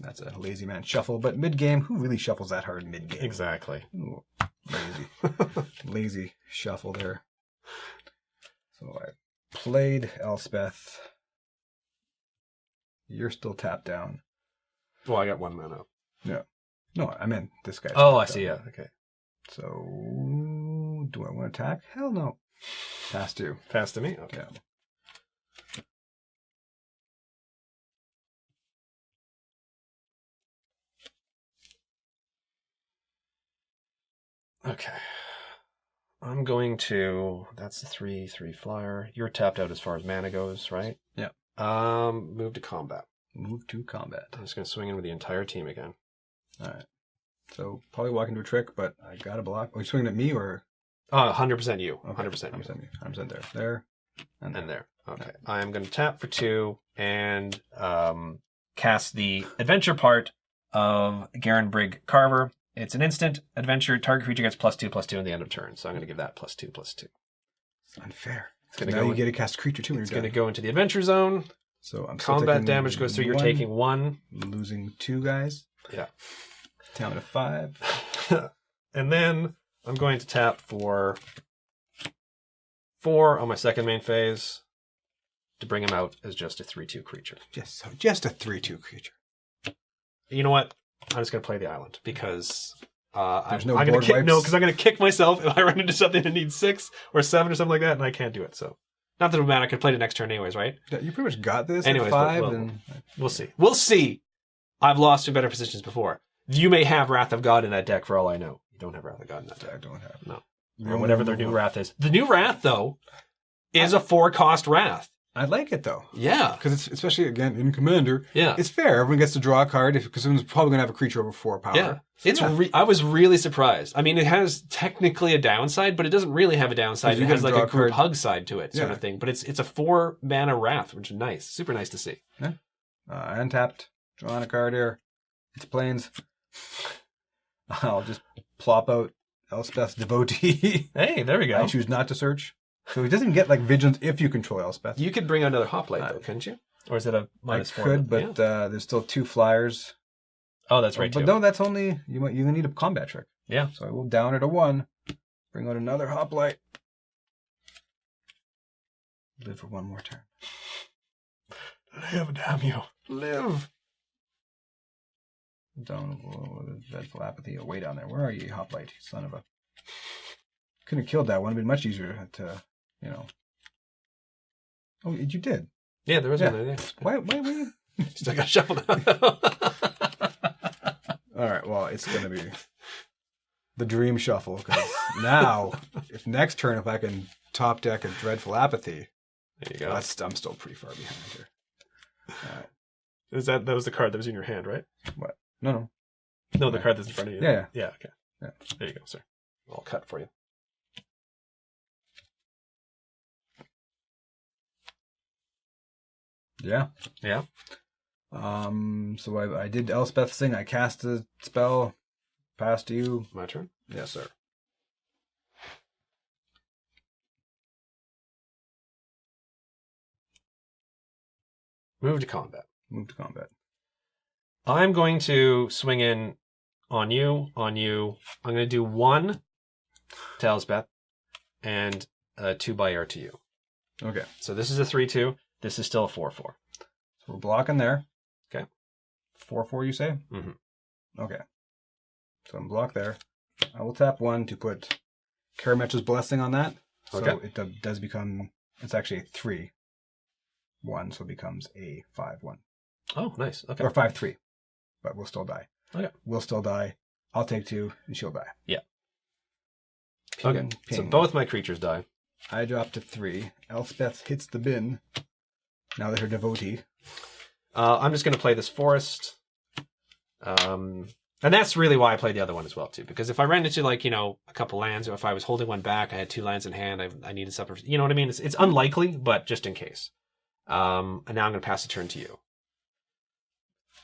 That's a lazy man shuffle, but mid-game, who really shuffles that hard mid-game? Exactly. Ooh, lazy. Lazy shuffle there. So I played Elspeth. You're still tapped down. Well, I got 1 mana. Yeah. No, I meant this guy. Oh, I see, yeah. Okay. So, do I want to attack? Hell no. Pass to. Pass to me? Okay. Yeah. Okay. I'm going to... That's the 3/3 flyer. You're tapped out as far as mana goes, right? Yeah. Move to combat. Move to combat. I'm just going to swing in with the entire team again. All right. So, probably walk into a trick, but I got to block. Are you swinging at me or... 100% you. Okay. 100% you. 100% there. There. And there. Okay. Yeah. I'm going to tap for 2 and cast the adventure part of Garen Brigg Carver. It's an instant adventure. Target creature gets +2/+2 at the end of turn. So I'm going to give that +2/+2. It's unfair. It's now you get to cast a creature too. It's going to go into the adventure zone. So I'm combat damage goes through. You're taking 1. Losing 2 guys. Yeah. Down to 5. And then I'm going to tap for 4 on my second main phase to bring him out as just a 3/2 creature. Just a 3/2 creature. You know what? I'm just going to play the island because There's no I'm board going to wipes? because I'm going to kick myself if I run into something that needs 6 or 7 or something like that, and I can't do it. So, not that it would matter. I could play the next turn anyways, right? Yeah, you pretty much got this. Anyways, at 5. we'll see. We'll see. I've lost to better positions before. You may have Wrath of God in that deck for all I know. You don't have Wrath of God in that deck. I don't have. No. Or whatever their new Wrath is. The new Wrath, though, is a 4-cost Wrath. I like it though. Yeah. Because it's, especially again in Commander, yeah, it's fair. Everyone gets to draw a card because someone's probably going to have a creature over 4 power. Yeah. So I was really surprised. I mean, it has technically a downside, but it doesn't really have a downside. It has like a group hug side to it, sort of thing. But it's a 4-mana Wrath, which is nice. Super nice to see. Yeah. Untapped. Drawing a card here. It's plains. I'll just plop out Elspeth's Devotee. Hey, there we go. I choose not to search. So he doesn't get like Vigilance if you control Elspeth. You could bring out another Hoplite, though, couldn't you? Or is it a -4? I could, but there's still 2 flyers. Oh, that's right, But no, that's only... You need a combat trick. Yeah. So I will down it to 1. Bring out another Hoplite. Live for 1 more turn. Live, damn you. Live. Down, dreadful apathy. Way down there. Where are you, Hoplite? Son of a... Couldn't have killed that one. It'd been much easier to, Oh, you did? Yeah, there was one there. Why were you... Still got shuffled out. All right, well, it's going to be the dream shuffle. Because now, if next turn, if I can top deck of Dreadful Apathy. There you go. I'm still pretty far behind here. That was the card that was in your hand, right? What? No. No, the card that's in front of you. Yeah. Yeah, okay. Yeah. There you go, sir. I'll cut for you. Yeah. Yeah. So I did Elspeth thing. I cast a spell. Pass to you. My turn? Yes, sir. Move to combat. Move to combat. I'm going to swing in on you. I'm going to do 1 to Elspeth and 2 by air to you. Okay. So this is a 3-2. This is still a 4-4. So we're blocking there. Okay. 4/4, you say? Mm-hmm. Okay. So I'm blocked there. I will tap 1 to put Karametra's Blessing on that. So Okay. it does become, it's actually a 3/1, so it becomes a 5/1. Oh, nice. Okay. Or 5/3. But we'll still die. Okay. We'll still die. I'll take 2, and she'll die. Yeah. Ping, Okay. ping. So both my creatures die. I drop to 3. Elspeth hits the bin. Now that her devotee. I'm just going to play this forest. And that's really why I played the other one as well, too. Because if I ran into, a couple lands, or if I was holding one back, I had 2 lands in hand, I needed separate... You know what I mean? It's unlikely, but just in case. And now I'm going to pass the turn to you.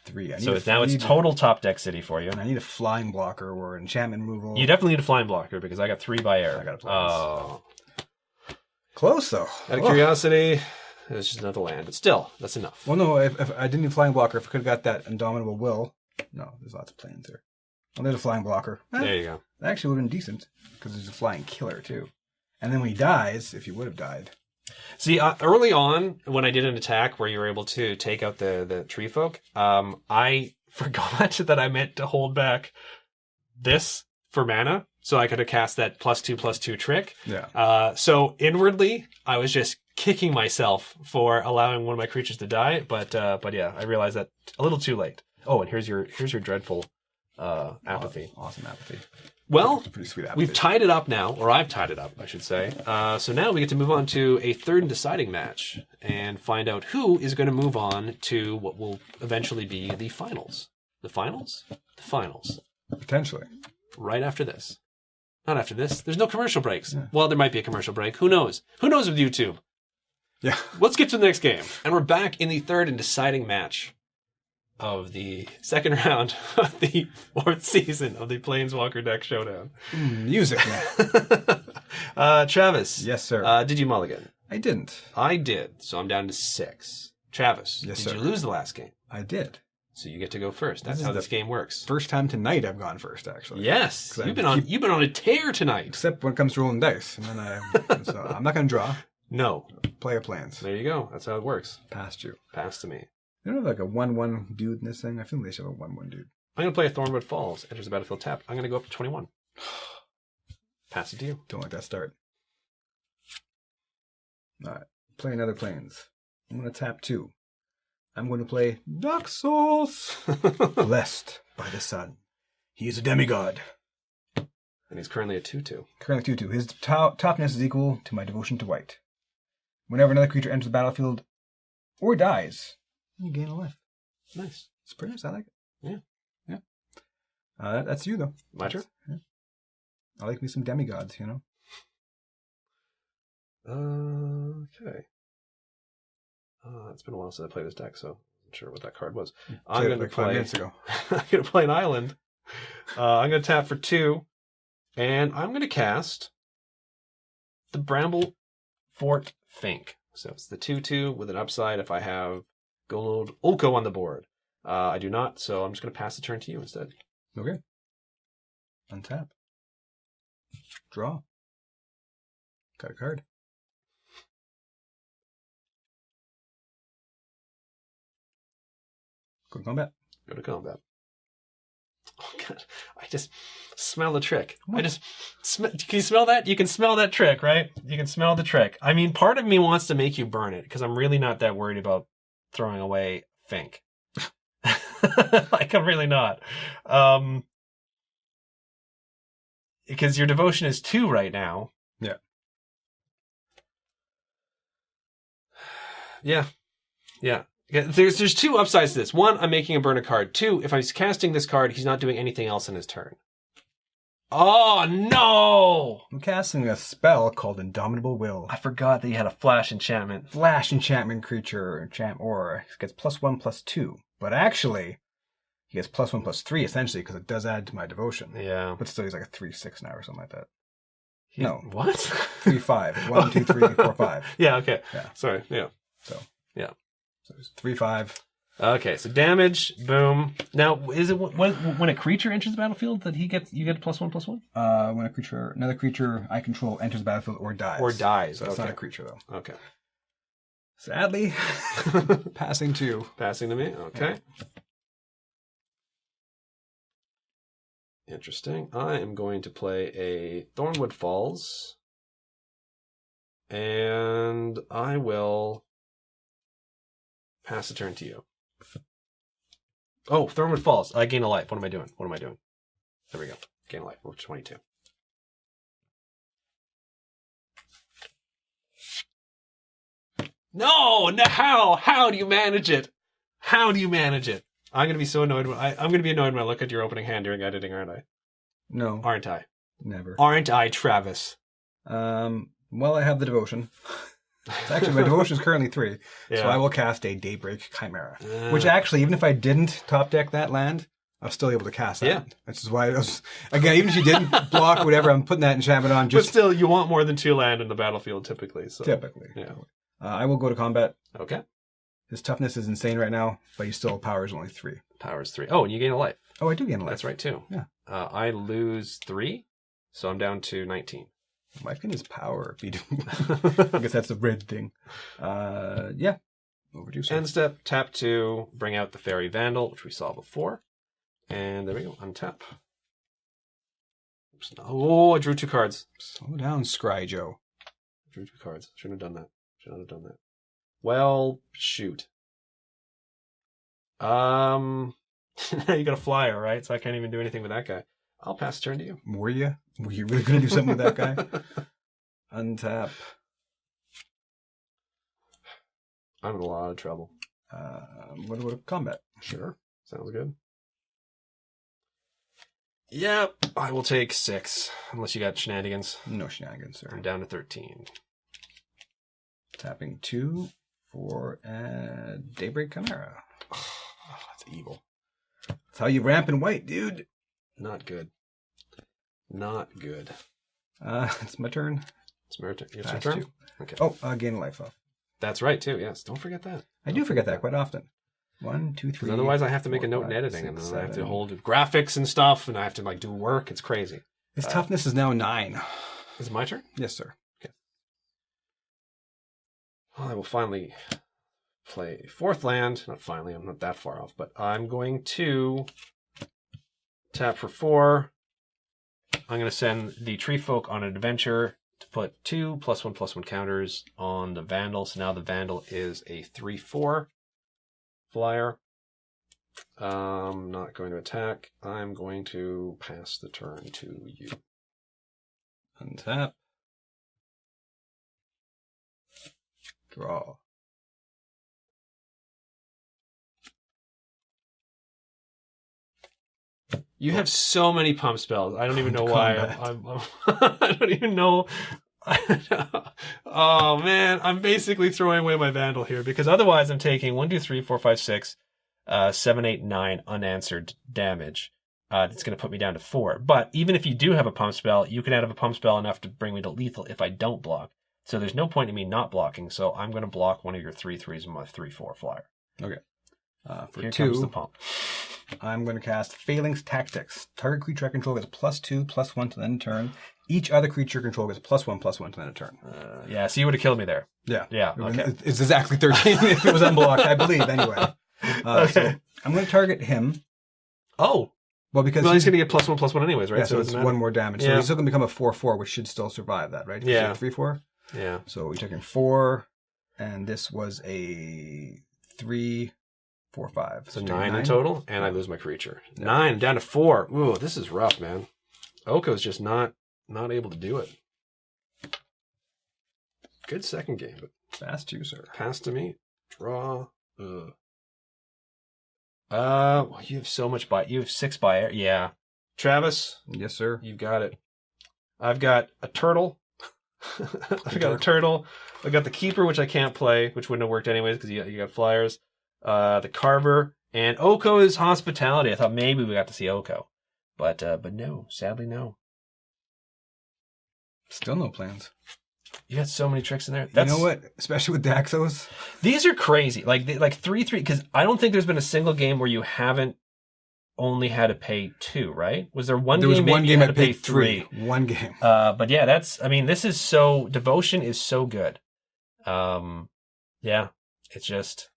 3. Now it's total top deck city for you. And I need a flying blocker or enchantment removal. You definitely need a flying blocker, because I got 3 by air. I got to play Oh. Close, though. Out of curiosity, it's just another land. But still, that's enough. Well, no, if I didn't need flying blocker, if I could have got that Indomitable Will. No, there's lots of planes there. Well, there's a flying blocker. There you go. That actually would have been decent, because there's a flying killer, too. And then when he dies, if he would have died. See, early on, when I did an attack where you were able to take out the tree folk, I forgot that I meant to hold back this for mana, so I could have cast that +2/+2 trick. Yeah. So inwardly, I was just kicking myself for allowing one of my creatures to die, but yeah, I realized that a little too late. Oh, and here's your dreadful apathy. Awesome apathy. Well, It's a pretty sweet apathy. we've tied it up now, or I've tied it up, I should say. So now we get to move on to a third and deciding match and find out who is going to move on to what will eventually be the finals. The finals? The finals. Potentially. Right after this. Not after this. There's no commercial breaks. Yeah. Well, there might be a commercial break. Who knows? Who knows with YouTube? Yeah. Let's get to the next game. And we're back in the third and deciding match of the second round of the 4th season of the Planeswalker deck Showdown. Music, man. Travis. Yes, sir. Did you mulligan? I didn't. I did, so I'm down to 6. Travis, yes, did sir. you lose the last game? I did. So you get to go first. That's how this game works. First time tonight I've gone first, actually. Yes, you've been on a tear tonight. Except when it comes to rolling dice, and then so I'm not going to draw. No. Player plans. There you go. That's how it works. Past you. Pass to me. You don't have like a 1/1 dude in this thing? I feel like they should have a 1/1 dude. I'm going to play a Thornwood Falls. Enters the battlefield tapped. I'm going to go up to 21. Pass it to you. Don't like that start. All right. Play another planes. I'm going to tap 2. I'm going to play Dark Souls. Blessed by the sun. He is a demigod. And he's currently a 2/2. Currently 2/2. His toughness is equal to my devotion to white. Whenever another creature enters the battlefield or dies, you gain a life. Nice. It's pretty nice. I like it. Yeah. Yeah. That's you, though. My turn? Yeah. I like me some demigods, you know? Okay. It's been a while since I played this deck, so I'm not sure what that card was. I'm going to play 5 minutes ago. I'm going to play an island. I'm going to tap for 2, and I'm going to cast the Bramble Fort Fink. So it's the 2/2 with an upside if I have Gold Oko on the board. I do not, so I'm just going to pass the turn to you instead. Okay. Untap. Draw. Got a card. Go to combat. Go to combat. Oh, God. I just smell the trick. What? Can you smell that? You can smell that trick, right? You can smell the trick. I mean, part of me wants to make you burn it because I'm really not that worried about throwing away Fink. Like, I'm really not. Because your devotion is 2 right now. Yeah. Yeah. There's two upsides to this. One, I'm making him burn a card. Two, if he's casting this card, he's not doing anything else in his turn. Oh, no! I'm casting a spell called Indomitable Will. I forgot that he had a flash enchantment. Flash enchantment creature, enchant aura. He gets +1/+2. But actually, he gets +1/+3 essentially because it does add to my devotion. Yeah. But still, he's like a 3/6 now or something like that. What? 3/5. 1, 2, 3, 4, 5. Yeah, okay. Yeah. Sorry, yeah. So it's 3/5. Okay, so damage, boom. Now, is it when a creature enters the battlefield that you get +1/+1? When another creature I control enters the battlefield or dies. So it's not a creature though. Okay. Sadly, passing 2. Passing to me. Okay. Interesting. I am going to play a Thornwood Falls, and I will pass the turn to you. Oh, Thornwood Falls. I gain a life. What am I doing? There we go. Gain a life. We're 22. No! How do you manage it? How do you manage it? I'm gonna be so annoyed I'm gonna be annoyed when I look at your opening hand during editing, aren't I? No. Aren't I? Never. Aren't I, Travis? Well, I have the devotion. Actually, my devotion is currently 3. Yeah. So I will cast a Daybreak Chimera. Which actually, even if I didn't top deck that land, I was still able to cast that. Yeah. Which is why I was, again, even if you didn't block whatever, I'm putting that enchantment on. But still, you want more than 2 land in the battlefield typically. So. Typically. Yeah. I will go to combat. Okay. His toughness is insane right now, but he still powers only 3. Powers 3. Oh, and you gain a life. Oh, I do gain a life. That's right, too. Yeah. I lose 3, so I'm down to 19. Life gain is power. If you do. I guess that's the red thing. Yeah. Overdue, sir. End step, tap 2, bring out the Fairy Vandal, which we saw before. And there we go, untap. Oops, no. Oh, I drew 2 cards. Slow down, Scry Joe. I drew 2 cards. Shouldn't have done that. Well, shoot. Now you got a flyer, right? So I can't even do anything with that guy. I'll pass the turn to you. Were you? Were you really going to do something with that guy? Untap. I'm in a lot of trouble. What about combat? Sure. Sounds good. Yep. I will take 6. Unless you got shenanigans. No shenanigans, sir. I'm down to 13. Tapping 2 for Daybreak Chimera. Oh, that's evil. That's how you ramp in white, dude. Not good. Not good. It's my turn. It's my turn. Your Pass turn? 2. Okay. Oh, gain a life off. That's right, too. Yes. Don't forget that. I do forget that quite often. 1, 2, 3. Otherwise, I have to make a note in editing, and then I have to hold graphics and stuff, and I have to do work. It's crazy. His toughness is now 9. Is it my turn? Yes, sir. Okay. Well, I will finally play 4th land. Not finally, I'm not that far off, but I'm going to tap for 4. I'm going to send the Tree Folk on an adventure to put 2 +1/+1 counters on the Vandal. So now the Vandal is a 3/4 flyer. I'm not going to attack. I'm going to pass the turn to you. Untap. Draw. You have so many pump spells. I don't even know why. I don't even know. Oh man, I'm basically throwing away my Vandal here because otherwise I'm taking 1, 2, 3, 4, 5, 6, 7, 8, 9 unanswered damage. It's going to put me down to 4. But even if you do have a pump spell, you can have a pump spell enough to bring me to lethal if I don't block. So there's no point in me not blocking. So I'm going to block one of your 3/3s and my 3/4 flyer. Okay. For Here 2, comes the pump. I'm going to cast Phalanx Tactics. Target creature I control gets +2/+1 to the end of turn. Each other creature control gets +1/+1 to the end of turn. Yeah, so you would have killed me there. Yeah. Yeah, okay. It's exactly 13 if it was unblocked, I believe, anyway. Okay. So I'm going to target him. Oh. Well, because he's going to get +1/+1 anyways, right? Yeah, so it's 1 more damage. So Yeah. he's still going to become a 4/4, which should still survive that, right? Yeah. 3/4? Yeah. So we took in 4, and this was a 3, 4, 5. So 9 in total, and I lose my creature. 9, down to 4. Ooh, this is rough, man. Oko's just not able to do it. Good second game, but Fast 2, sir. pass to me. Draw. You have so much you have 6 buy. Yeah. Travis, Yes, sir. you've got it. I've got a turtle. I've got a turtle. I got the keeper, which I can't play, which wouldn't have worked anyways because you got flyers. The carver and Oko is hospitality. I thought maybe we got to see Oko, but no, sadly no. Still no plans. You got so many tricks in there. You know what? Especially with Daxos. These are crazy. Like 3/3 because I don't think there's been a single game where you haven't only had to pay 2, right? Was there one There game? was one maybe game you I had to pay paid 3. One game. But yeah, this is so, Devotion is so good. Yeah, it's just.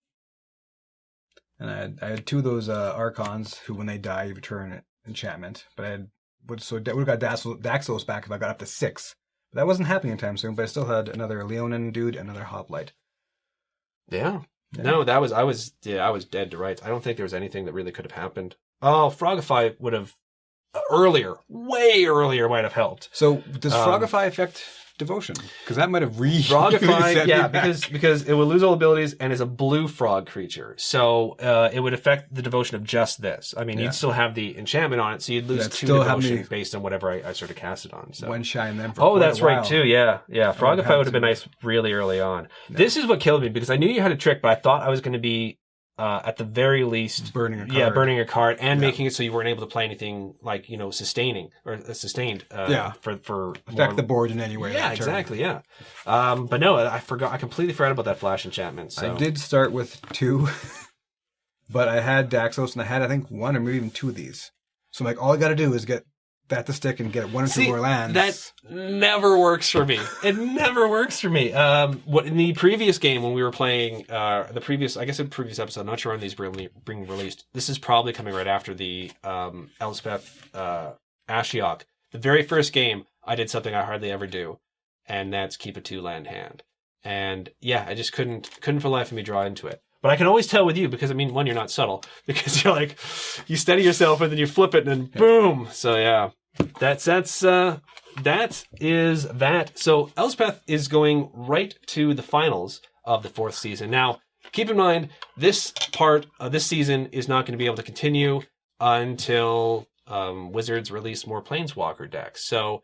And I had 2 of those Archons who, when they die, you return enchantment. But I would have got Daxos back if I got up to 6. But that wasn't happening anytime soon. But I still had another Leonin dude, another Hoplite. Yeah. No, I was dead to rights. I don't think there was anything that really could have happened. Oh, Frogify would have way earlier might have helped. So does Frogify affect Devotion? Because that might have Frogify, yeah, because it would lose all abilities and is a blue frog creature. So it would affect the Devotion of just this. I mean, you'd still have the enchantment on it, so you'd lose 2 Devotion based on whatever I sort of cast it on. So. One shine them for quite that's a while. right too. Yeah. Frogify would have been nice really early on. No. This is what killed me because I knew you had a trick, but I thought I was going to be at the very least burning a card. Yeah, burning a card and making it so you weren't able to play anything like sustained for affect the board in any way. Yeah, exactly. Yeah. But no, I completely forgot about that flash enchantment. So. I did start with 2, but I had Daxos and I had I think 1 or maybe even 2 of these. So I'm like, all I got to do is get that to stick and get 1 or 2 more lands. That never works for me. It never works for me. What in the previous game when we were playing the previous episode, I'm not sure when these were being released. This is probably coming right after the Elspeth Ashiok. The very first game, I did something I hardly ever do, and that's keep a 2-land hand. And yeah, I just couldn't for the life of me draw into it. But I can always tell with you because, I mean, one, you're not subtle because you're like, you steady yourself and then you flip it and then boom. So yeah, that is that. So Elspeth is going right to the finals of the 4th season. Now, keep in mind, this part of this season is not going to be able to continue until Wizards release more Planeswalker decks. So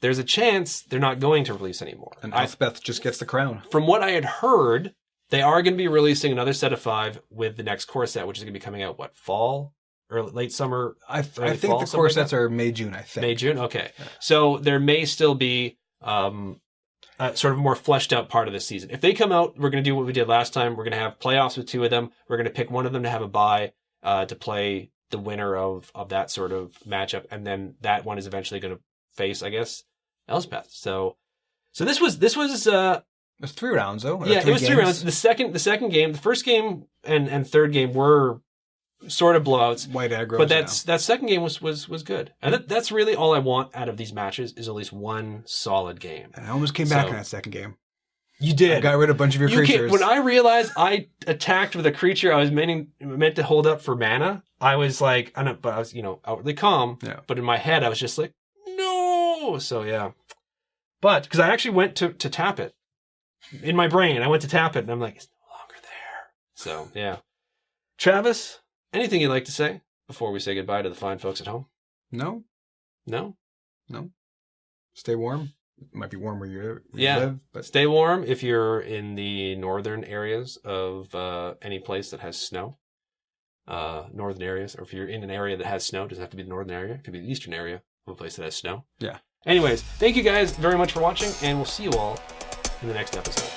there's a chance they're not going to release anymore. And Elspeth just gets the crown. From what I had heard, they are going to be releasing another set of 5 with the next core set, which is going to be coming out, fall? Or late summer? I think the core sets are May, June, I think. May, June? Okay. Yeah. So there may still be a sort of more fleshed out part of this season. If they come out, we're going to do what we did last time. We're going to have playoffs with 2 of them. We're going to pick one of them to have a bye to play the winner of that sort of matchup. And then that one is eventually going to face, I guess, Elspeth. So this was it was 3 rounds, though. Yeah, it was 3 rounds. The second game, the first game and third game were sort of blowouts. White aggro. But that second game was good. And that's really all I want out of these matches is at least one solid game. And I almost came back in that second game. You did. I got rid of a bunch of your creatures. When I realized I attacked with a creature I was meant to hold up for mana, I was like, I was, outwardly calm. Yeah. But in my head, I was just like, no. So yeah. But because I actually went to tap it. In my brain, I went to tap it, and I'm like, it's no longer there. So, yeah. Travis, anything you'd like to say before we say goodbye to the fine folks at home? No. Stay warm. It might be warm where you live. But stay warm if you're in the northern areas of any place that has snow. Northern areas, or if you're in an area that has snow, it doesn't have to be the northern area. It could be the eastern area of a place that has snow. Yeah. Anyways, thank you guys very much for watching, and we'll see you all in the next episode.